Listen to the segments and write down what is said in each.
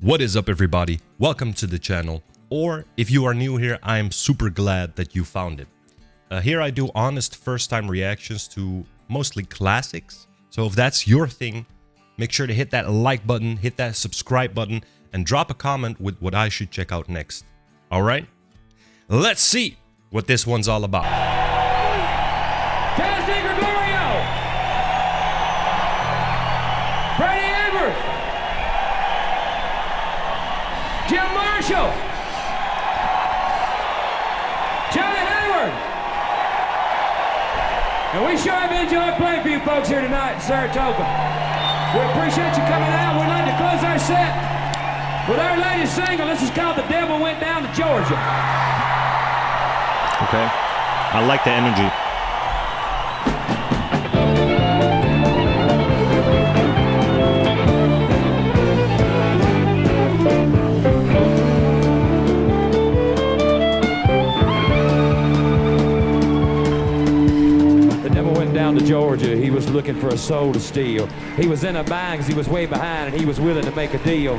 What is up, everybody? Welcome to the channel. Or if you are new here, I am super glad that you found it. Here I do honest first-time reactions to mostly classics. So if that's your thing, make sure to hit that like button, hit that subscribe button, and drop a comment with what I should check out next. Alright? Let's see what this one's all about. Jim Marshall, Johnny Hayward, and we sure have enjoyed playing for you folks here tonight in Saratoga. We appreciate you coming out. We'd like to close our set with our latest single. This is called The Devil Went Down to Georgia. Okay, I like the energy. To Georgia, he was looking for a soul to steal. He was in a bind because he was way behind and he was willing to make a deal.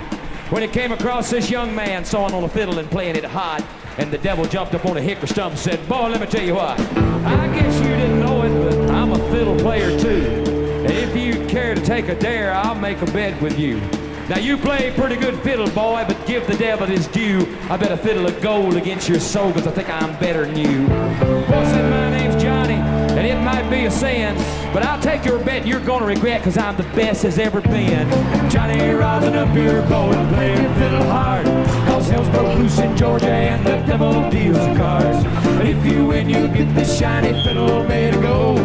When he came across this young man sawing on a fiddle and playing it hot, and the devil jumped up on a hickory stump and said, "Boy, let me tell you what, I guess you didn't know it, but I'm a fiddle player too. And if you care to take a dare, I'll make a bet with you. Now you play pretty good fiddle, boy, but give the devil his due. I bet a fiddle of gold against your soul because I think I'm better than you." Boy said, "My name's Johnny, and it might be a sin, but I'll take your bet you're gonna regret because I'm the best as ever been. Johnny, rising up your bow and playing fiddle hard, cause hell's broke loose in Georgia and the devil deals the cards. And if you win, you get this shiny fiddle made of gold.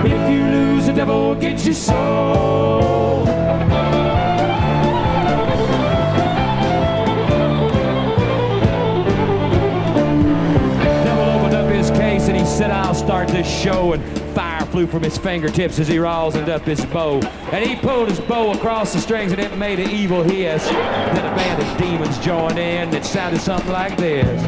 If you lose, the devil gets your soul." And he said, "I'll start this show," and fire flew from his fingertips as he rosined up his bow. And he pulled his bow across the strings and it made an evil hiss. Then a band of demons joined in and it sounded something like this.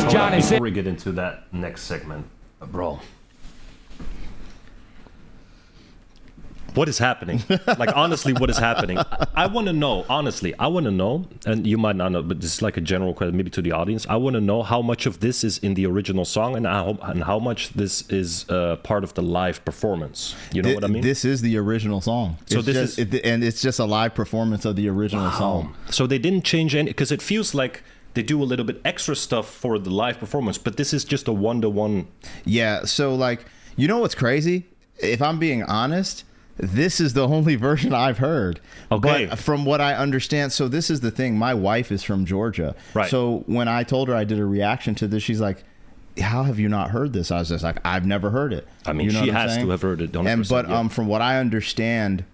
Johnny said, before we get into that next segment, bro, what is happening? Like, honestly, what is happening? I want to know, honestly, I want to know, and you might not know, but this is like a general question, maybe to the audience. I want to know how much of this is in the original song and how much this is part of the live performance. You know what I mean? This is the original song. So and it's just a live performance of the original song. So they didn't change any, because it feels like they do a little bit extra stuff for the live performance, but this is just a one-to-one. Yeah, so like, you know what's crazy? If I'm being honest, this is the only version I've heard. Okay. But from what I understand, so this is the thing, my wife is from Georgia. Right. So when I told her I did a reaction to this, she's like, "How have you not heard this?" I was just like, "I've never heard it." I mean, you know she has to have heard it. From what I understand,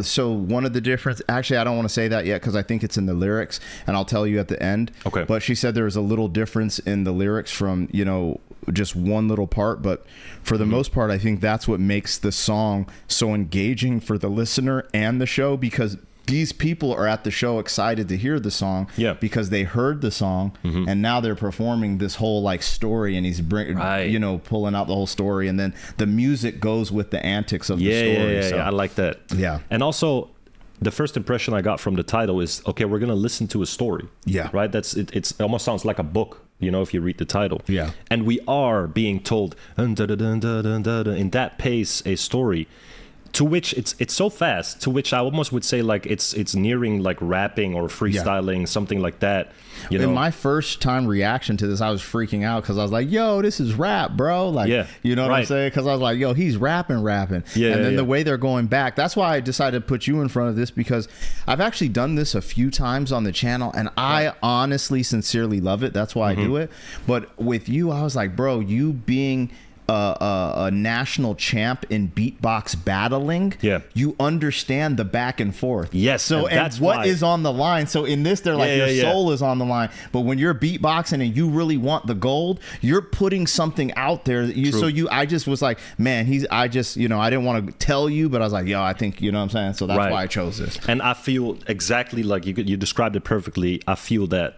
so one of the difference, actually, I don't want to say that yet because I think it's in the lyrics, and I'll tell you at the end. Okay. But she said there was a little difference in the lyrics from, you know, just one little part, but for the most part, I think that's what makes the song so engaging for the listener and the show, because these people are at the show excited to hear the song, because they heard the song, and now they're performing this whole like story, and he's you know, pulling out the whole story, and then the music goes with the antics of the story. Yeah, I like that. Yeah. And also, the first impression I got from the title is, okay, we're gonna listen to a story. Yeah. Right. It almost sounds like a book, you know, if you read the title. Yeah. And we are being told in that pace a story, to which it's so fast, to which I almost would say like it's nearing like rapping or freestyling, something like that. You know? In my first time reaction to this, I was freaking out because I was like, "Yo, this is rap, bro!" Like, you know what I'm saying? Because I was like, "Yo, he's rapping." Yeah. And then the way they're going back, that's why I decided to put you in front of this, because I've actually done this a few times on the channel, and I honestly, sincerely love it. That's why I do it. But with you, I was like, bro, you being a national champ in beatbox battling, you understand the back and forth. Yes. So and that's what why. is on the line? So in this, they're like your soul is on the line. But when you're beatboxing and you really want the gold, you're putting something out there. That you, so you, I just was like, man, I didn't want to tell you, but I was like, yo, I think, you know what I'm saying? So that's why I chose this. And I feel exactly like you described it perfectly. I feel that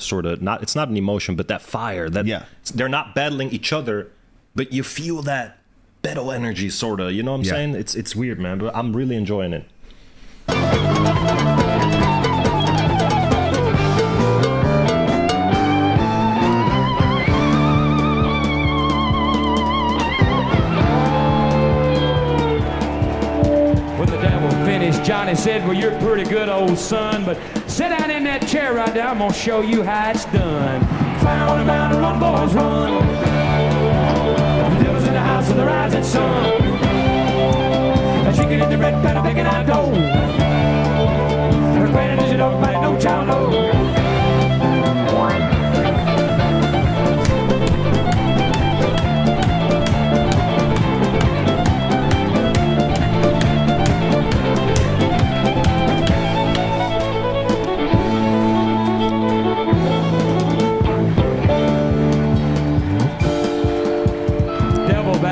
sort of, not, it's not an emotion, but that fire that they're not battling each other, but you feel that battle energy, sort of, you know what I'm saying? It's weird, man, but I'm really enjoying it. When the devil finished, Johnny said, well, you're pretty good, old son, but sit down in that chair right there. I'm going to show you how it's done. Fire on the mountain, run, boys, run. The devil's in the house of the rising sun. A chicken in the red pan, picking out dough. Her granted is a dog, but no child knows.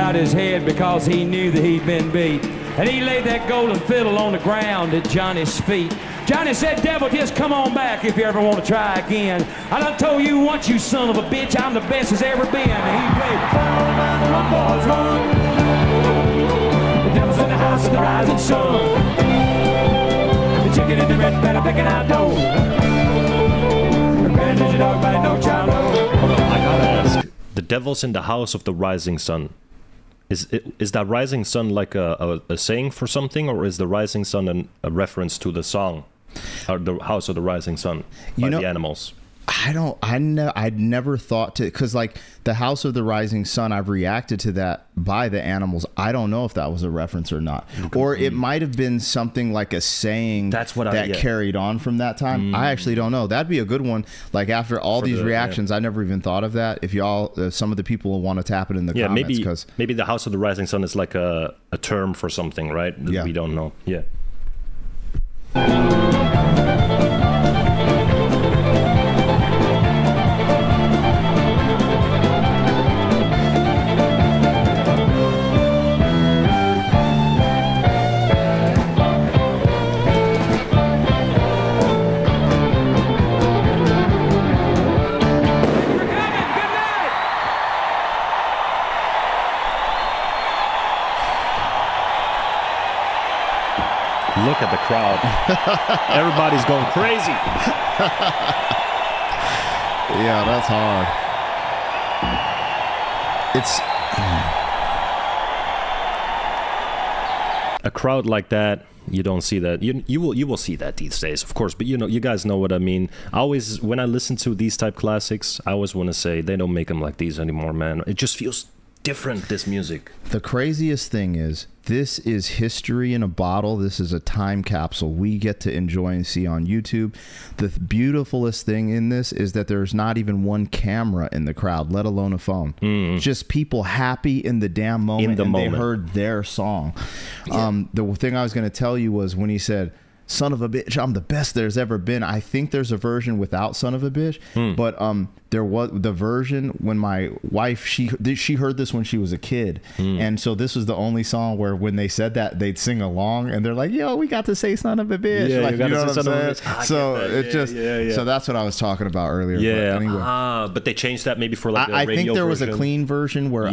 His head because he knew that he'd been beat. And he laid that golden fiddle on the ground at Johnny's feet. Johnny said, devil, just come on back if you ever want to try again. I done told you once, you son of a bitch, I'm the best as ever been. And he played, fire on the mountain, run, boys, run. The devil's in the house of the rising sun. The chicken in the red pan, picking out dough. The grand is a dog, but no child knows. I gotta ask, the devil's in the house of the rising sun. Is that rising sun like a saying for something, or is the rising sun a reference to the song, or the house of the rising sun by the Animals? I'd never thought to, because like the House of the Rising Sun, I've reacted to that by the Animals. I don't know if that was a reference or not, or it might have been something like a saying that carried on from that time. I actually don't know. That'd be a good one. Like after all these reactions, I never even thought of that. If y'all, some of the people will want to tap it in the comments, maybe the House of the Rising Sun is like a term for something, right? That we don't know. Yeah. Look at the crowd. Everybody's going crazy. Yeah, that's hard. It's a crowd like that. You don't see that. You will see that these days, of course. But you guys know what I mean. I always, when I listen to these type classics, I always want to say they don't make them like these anymore, man. It just feels different, this music. The craziest thing is, this is history in a bottle. This is a time capsule we get to enjoy and see on YouTube. The beautifulest thing in this is that there's not even one camera in the crowd, let alone a phone. Just people happy in the damn moment, they heard their song. The thing I was going to tell you was when he said, son of a bitch, I'm the best there's ever been. I think there's a version without son of a bitch, but there was the version when my wife, she heard this when she was a kid, and so this was the only song where when they said that, they'd sing along, and they're like, yo, we got to say son of a bitch. Yeah, like, you know what I'm saying? So it just so that's what I was talking about earlier. Yeah, but anyway. But they changed that maybe for like a radio I think there was version. a clean version where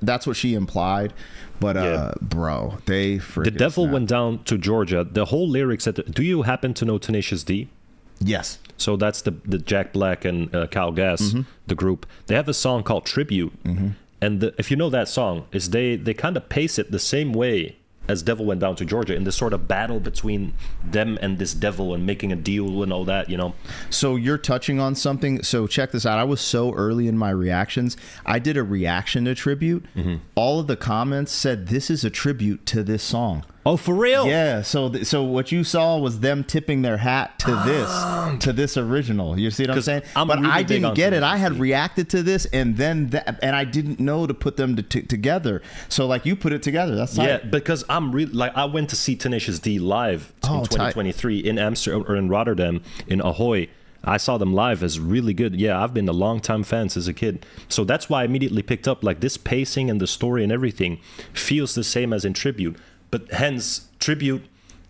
that's what she implied. But bro, they freaking The devil snapped. went down to Georgia. The whole lyrics do you happen to know Tenacious D? Yes. So that's the Jack Black and Kyle Gass, the group. They have a song called Tribute. And if you know that song, is they kind of pace it the same way as Devil Went Down to Georgia, in this sort of battle between them and this devil and making a deal and all that, you know. So you're touching on something. So check this out. I was so early in my reactions. I did a reaction to Tribute. All of the comments said this is a tribute to this song. Oh, for real? Yeah, so what you saw was them tipping their hat to this original. You see what I'm saying? But really I big didn't on get it. Tenacious I had D. reacted to this, and then and I didn't know to put them together. So like you put it together. That's tight. Yeah, because I'm really like I went to see Tenacious D live in Oh, tight. 2023 in Amsterdam or in Rotterdam in Ahoy. I saw them live as really good. Yeah, I've been a long-time fan since a kid. So that's why I immediately picked up like this pacing and the story and everything feels the same as in Tribute. But hence, Tribute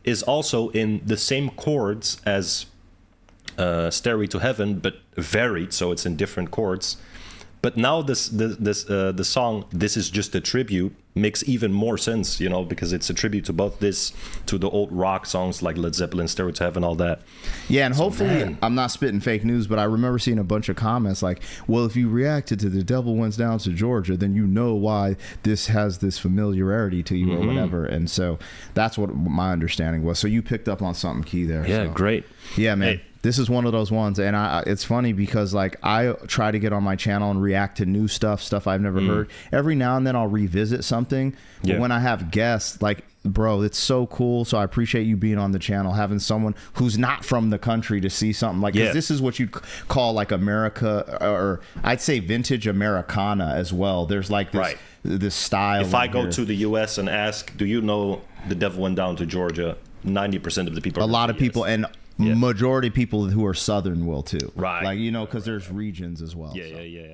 is also in the same chords as Stairway to Heaven, but varied, so it's in different chords. But now the song "This Is Just a Tribute" makes even more sense, you know, because it's a tribute to both this, to the old rock songs like Led Zeppelin, Stairway to Heaven, all that. Yeah, and So, hopefully man. I'm not spitting fake news, but I remember seeing a bunch of comments like, well, if you reacted to The Devil Went Down to Georgia, then you know why this has this familiarity to you or whatever. And so that's what my understanding was. So you picked up on something key there. Yeah, so. great. Yeah, man. Hey. This is one of those ones, and it's funny because like I try to get on my channel and react to new stuff I've never heard. Every now and then I'll revisit something. Yeah. But when I have guests, like, bro, it's so cool. So I appreciate you being on the channel, having someone who's not from the country to see something like 'cause this is what you'd call like America, or I'd say vintage Americana as well. There's like this, Right. this style. If I in go here. to the U.S. and ask, "Do you know The Devil Went Down to Georgia?" 90% of the people. A lot of people, and Yeah. majority of people who are Southern will too. Right. Like, you know, because there's regions as well. Yeah, so. yeah.